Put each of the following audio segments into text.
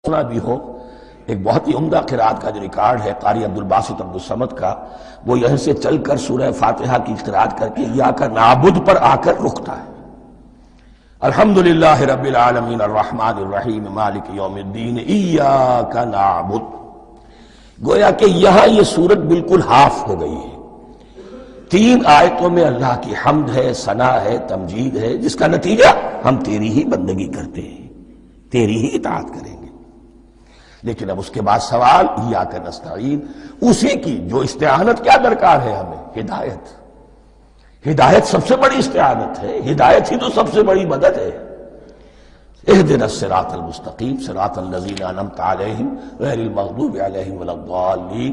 سنا بھی ہو، ایک بہت ہی عمدہ قرات کا جو ریکارڈ ہے قاری عبدالباسط عبدالصمد کا، وہ یہیں سے چل کر سورہ فاتحہ کی قرات کر کے ایاک نعبد پر آ کر رکتا ہے۔ الحمدللہ رب العالمین الرحمن الرحیم مالک یوم الدین ایاک نعبد۔ گویا کہ یہاں یہ سورت بالکل ہاف ہو گئی ہے۔ 3 آیتوں میں اللہ کی حمد ہے، ثنا ہے، تمجید ہے، جس کا نتیجہ ہم تیری ہی بندگی کرتے ہیں، تیری ہی اطاعت کریں گے۔ لیکن اب اس کے بعد سوال ایاک نستعین، اسی کی جو استعانت کیا درکار ہے ہمیں؟ ہدایت۔ ہدایت سب سے بڑی استعانت ہے، ہدایت ہی تو سب سے بڑی مدد ہے۔ اہدنا الصراط المستقیم صراط الذین انعمت علیہم غیر المغضوب علیہم ولا الضالین۔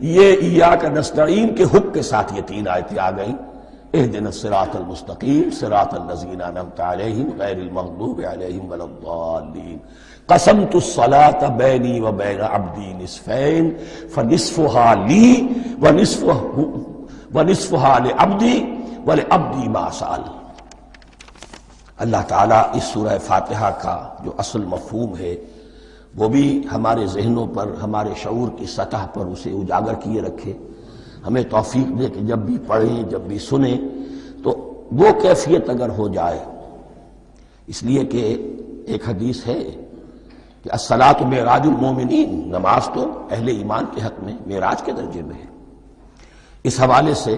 یہ ایاک نستعین کے حق کے ساتھ یہ 3 آیتیں آ گئیں۔ اہدنا الصراط المستقیم صراط الذین انعمت علیہم غیر المغضوب علیہم ولا الضالین۔ قسمت الصلاة بینی و بین عبدی نصفین فنصفها لی ونصفها لعبدی ولعبدی ما سأل۔ اللہ تعالیٰ اس سورہ فاتحہ کا جو اصل مفہوم ہے وہ بھی ہمارے ذہنوں پر، ہمارے شعور کی سطح پر اسے اجاگر کیے رکھے، ہمیں توفیق دے کہ جب بھی پڑھیں، جب بھی سنیں تو وہ کیفیت اگر ہو جائے۔ اس لیے کہ ایک حدیث ہے کہ الصلاۃ معراج المومنین، نماز تو اہل ایمان کے حق میں معراج کے درجے میں ہے۔ اس حوالے سے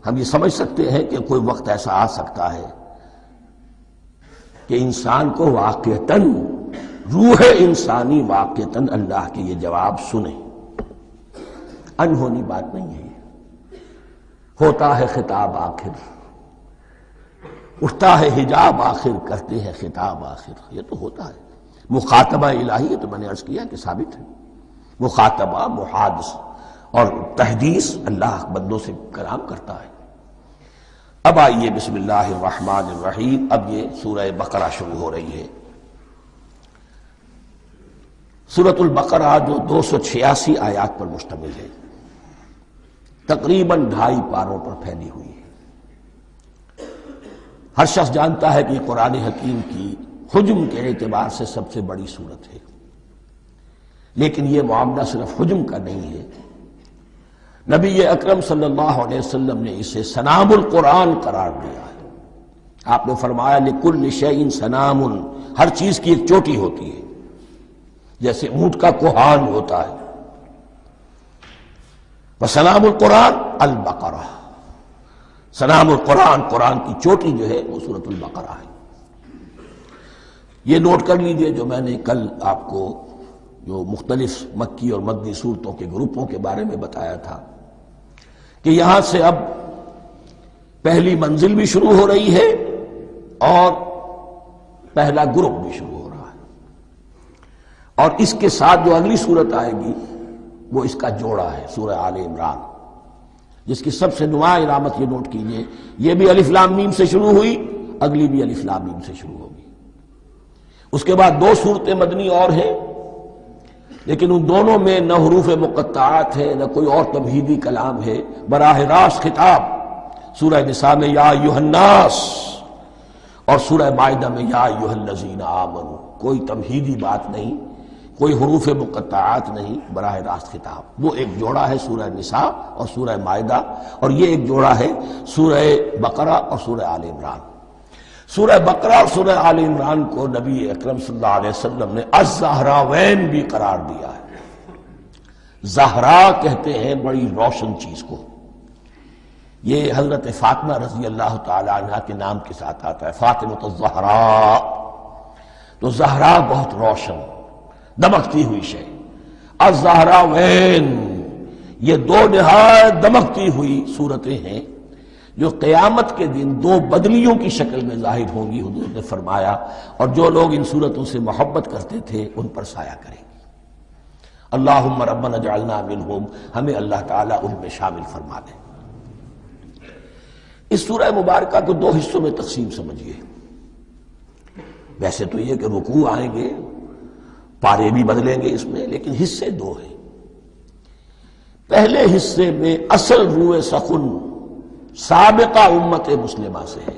ہم یہ سمجھ سکتے ہیں کہ کوئی وقت ایسا آ سکتا ہے کہ انسان کو واقعتاً، روح انسانی واقعتاً اللہ کے یہ جواب سنے۔ انہونی بات نہیں ہے یہ، ہوتا ہے خطاب آخر، اٹھتا ہے حجاب آخر، کرتے ہیں خطاب آخر، یہ تو ہوتا ہے۔ مخاطبہ الہی، یہ تو میں نے عرض کیا کہ ثابت ہے، مخاطبہ، محادث اور تحدیث اللہ بندوں سے کلام کرتا ہے۔ اب آئیے بسم اللہ الرحمن الرحیم، اب یہ سورہ بقرہ شروع ہو رہی ہے۔ سورۃ البقرہ جو 286 آیات پر مشتمل ہے، تقریباً 2.5 پاروں پر پھیلی ہوئی ہے۔ ہر شخص جانتا ہے کہ یہ قرآن حکیم کی حجم کے اعتبار سے سب سے بڑی سورت ہے، لیکن یہ معاملہ صرف حجم کا نہیں ہے۔ نبی اکرم صلی اللہ علیہ وسلم نے اسے سنام القرآن قرار دیا ہے۔ آپ نے فرمایا لکل شیء سنام، ہر چیز کی ایک چوٹی ہوتی ہے، جیسے اونٹ کا کوہان ہوتا ہے۔ وسنام القرآن البقرہ، سنام القرآن، قرآن کی چوٹی جو ہے وہ سورۃ البقرہ ہے۔ یہ نوٹ کر لیجئے جو میں نے کل آپ کو جو مختلف مکی اور مدنی صورتوں کے گروپوں کے بارے میں بتایا تھا کہ یہاں سے اب پہلی منزل بھی شروع ہو رہی ہے اور پہلا گروپ بھی شروع ہو رہا ہے، اور اس کے ساتھ جو اگلی صورت آئے گی وہ اس کا جوڑا ہے، سورہ آل عمران، جس کی سب سے نمایاں علامت یہ نوٹ کیجئے، یہ بھی الف لام میم سے شروع ہوئی، اگلی بھی الف لام میم سے شروع ہوگی۔ اس کے بعد 2 صورتیں مدنی اور ہیں، لیکن ان دونوں میں نہ حروف مقطعات ہے، نہ کوئی اور تمہیدی کلام ہے، براہ راست خطاب۔ سورہ نساء میں یا ایھا الناس اور سورہ مائدہ میں یا ایھا الذین آمنوا، کوئی تمہیدی بات نہیں، کوئی حروف مقطعات نہیں، براہ راست خطاب۔ وہ ایک جوڑا ہے سورہ نساء اور سورہ مائدہ، اور یہ ایک جوڑا ہے سورہ بقرہ اور سورہ آل عمران۔ سورہ بقرہ اور سورہ آل عمران کو نبی اکرم صلی اللہ علیہ وسلم نے الزہراوین بھی قرار دیا ہے۔ زہرا کہتے ہیں بڑی روشن چیز کو، یہ حضرت فاطمہ رضی اللہ تعالی عنہ کے نام کے ساتھ آتا ہے، فاطمۃ الزہراء، تو زہرا بہت روشن، دمکتی ہوئی شے۔ الزہراوین، یہ 2 نہایت دمکتی ہوئی صورتیں ہیں جو قیامت کے دن 2 بدلیوں کی شکل میں ظاہر ہوں گی، حضور نے فرمایا، اور جو لوگ ان صورتوں سے محبت کرتے تھے ان پر سایہ کریں گی۔ اللہم ربنا اجعلنا منہم، ہمیں اللہ تعالیٰ ان میں شامل فرما دے۔ اس سورہ مبارکہ کو 2 حصوں میں تقسیم سمجھیے۔ ویسے تو یہ کہ رکوع آئیں گے، پارے بھی بدلیں گے اس میں، لیکن حصے 2 ہیں۔ پہلے حصے میں اصل روح سخن سابقہ امت مسلمہ سے ہے،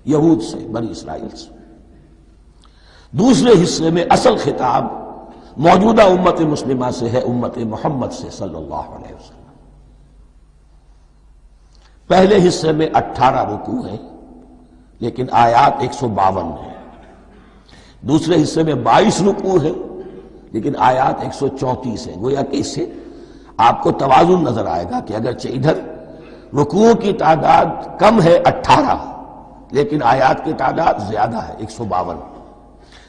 یہود سے، بنی اسرائیل سے۔ دوسرے حصے میں اصل خطاب موجودہ امت مسلمہ سے ہے، امت محمد سے صلی اللہ علیہ وسلم۔ پہلے حصے میں 18 رکوع ہیں لیکن آیات 152 ہیں، دوسرے حصے میں 22 رکوع ہیں لیکن آیات 134 ہیں۔ گویا کہ اس سے آپ کو توازن نظر آئے گا کہ اگرچہ ادھر رکوعوں کی تعداد کم ہے 18 لیکن آیات کی تعداد زیادہ ہے 152،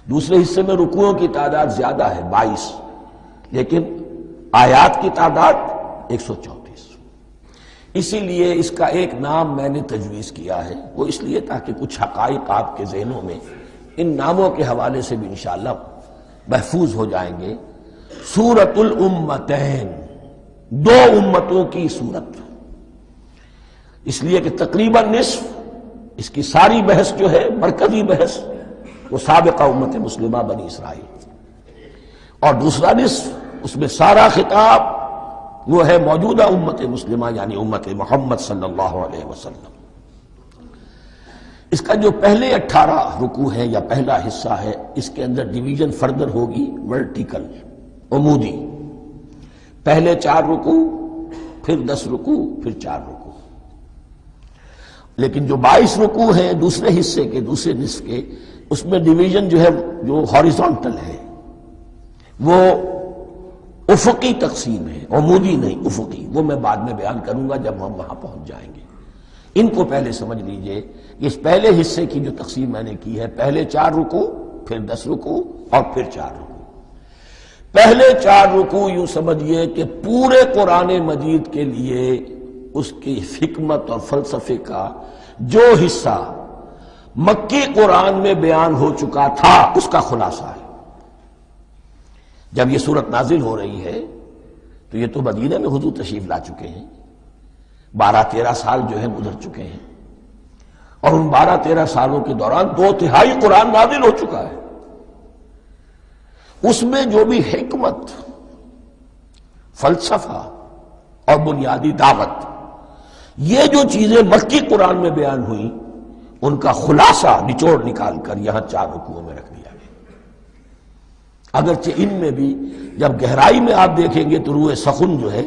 دوسرے حصے میں رکوعوں کی تعداد زیادہ ہے 22 لیکن آیات کی تعداد 134۔ اسی لیے اس کا ایک نام میں نے تجویز کیا ہے، وہ اس لیے تاکہ کچھ حقائق آپ کے ذہنوں میں ان ناموں کے حوالے سے بھی انشاءاللہ محفوظ ہو جائیں گے۔ سورۃ الامتین، دو امتوں کی سورت، اس لیے کہ تقریباً نصف اس کی ساری بحث جو ہے، مرکزی بحث، وہ سابقہ امت مسلمہ بنی اسرائیل، اور دوسرا نصف اس میں سارا خطاب وہ ہے موجودہ امت مسلمہ یعنی امت محمد صلی اللہ علیہ وسلم۔ اس کا جو پہلے 18 رکوع ہے یا پہلا حصہ ہے، اس کے اندر ڈویژن فردر ہوگی ورٹیکل، عمودی، پہلے 4 رکوع، پھر 10 رکوع، پھر 4 رکوع۔ لیکن جو 22 رکوع ہیں دوسرے حصے کے، دوسرے نصف کے، اس میں ڈویژن جو ہے جو ہاریزونٹل ہے، وہ افقی تقسیم ہے، عمودی نہیں، افقی، وہ میں بعد میں بیان کروں گا جب ہم وہاں پہنچ جائیں گے۔ ان کو پہلے سمجھ لیجئے، اس پہلے حصے کی جو تقسیم میں نے کی ہے، پہلے 4 رکوع، پھر 10 رکوع اور پھر 4 رکوع۔ پہلے 4 رکوع یوں سمجھیے کہ پورے قرآن مجید کے لیے اس کی حکمت اور فلسفے کا جو حصہ مکی قرآن میں بیان ہو چکا تھا اس کا خلاصہ ہے۔ جب یہ سورت نازل ہو رہی ہے تو یہ تو مدینہ میں حضور تشریف لا چکے ہیں، 12-13 سال جو ہے گزر چکے ہیں، اور ان 12-13 سالوں کے دوران 2/3 قرآن نازل ہو چکا ہے۔ اس میں جو بھی حکمت، فلسفہ اور بنیادی دعوت، یہ جو چیزیں مکی قرآن میں بیان ہوئیں، ان کا خلاصہ نچوڑ نکال کر یہاں 4 رکوعوں میں رکھ دیا گیا۔ اگرچہ ان میں بھی جب گہرائی میں آپ دیکھیں گے تو روح سخن جو ہے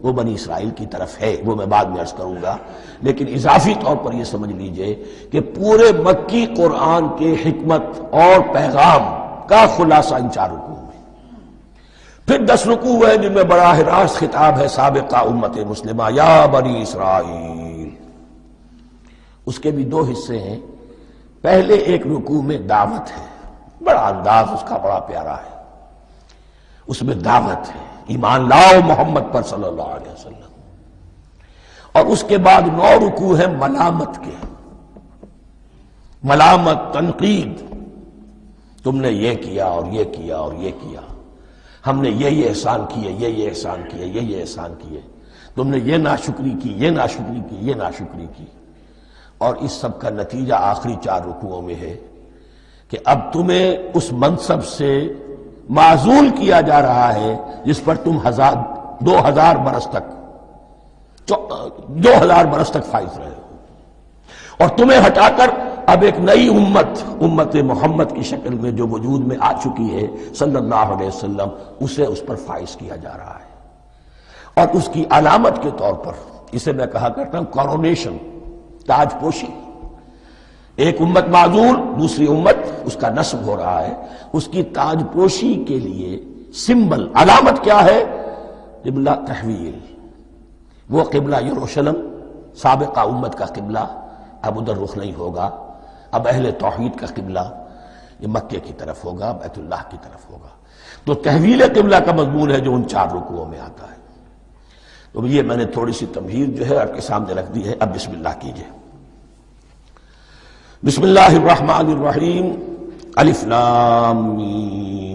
وہ بنی اسرائیل کی طرف ہے، وہ میں بعد میں عرض کروں گا، لیکن اضافی طور پر یہ سمجھ لیجئے کہ پورے مکی قرآن کے حکمت اور پیغام کا خلاصہ ان 4 رکوعوں میں۔ پھر 10 رکوع ہے جن میں براہ راست خطاب ہے سابقہ امت مسلمہ، یا بنی اسرائیل۔ اس کے بھی 2 حصے ہیں، پہلے ایک رکوع میں دعوت ہے، بڑا انداز اس کا بڑا پیارا ہے، اس میں دعوت ہے، ایمان لاؤ محمد پر صلی اللہ علیہ وسلم، اور اس کے بعد 9 رکوع ہیں ملامت کے، ملامت، تنقید، تم نے یہ کیا اور یہ کیا اور یہ کیا، ہم نے یہ احسان کیے، یہ احسان کیے، یہ احسان کیے، تم نے یہ ناشکری کی، یہ ناشکری کی، یہ ناشکری کی۔ اور اس سب کا نتیجہ آخری 4 رکوعوں میں ہے کہ اب تمہیں اس منصب سے معزول کیا جا رہا ہے جس پر تم 2000 برس تک 2000 برس تک فائز رہے ہو، اور تمہیں ہٹا کر اب ایک نئی امت محمد کی شکل میں جو وجود میں آ چکی ہے صلی اللہ علیہ وسلم، اسے اس پر فائز کیا جا رہا ہے۔ اور اس کی علامت کے طور پر اسے میں کہا کرتا ہوں کورونیشن، تاج پوشی، ایک امت معذور، دوسری امت اس کا نصب ہو رہا ہے، اس کی تاج پوشی کے لیے سمبل، علامت کیا ہے؟ قبلہ تحویل، وہ قبلہ یروشلم سابقہ امت کا قبلہ اب ادھر رخ نہیں ہوگا، اب اہل توحید کا قبلہ یہ مکے کی طرف ہوگا، بیت اللہ کی طرف ہوگا۔ تو تحویل قبلہ کا مضمون ہے جو ان 4 رکوعوں میں آتا ہے۔ تو یہ میں نے تھوڑی سی تمہید جو ہے آپ کے سامنے رکھ دی ہے۔ اب بسم اللہ کیجئے۔ بسم اللہ الرحمن الرحیم، الف لام میم۔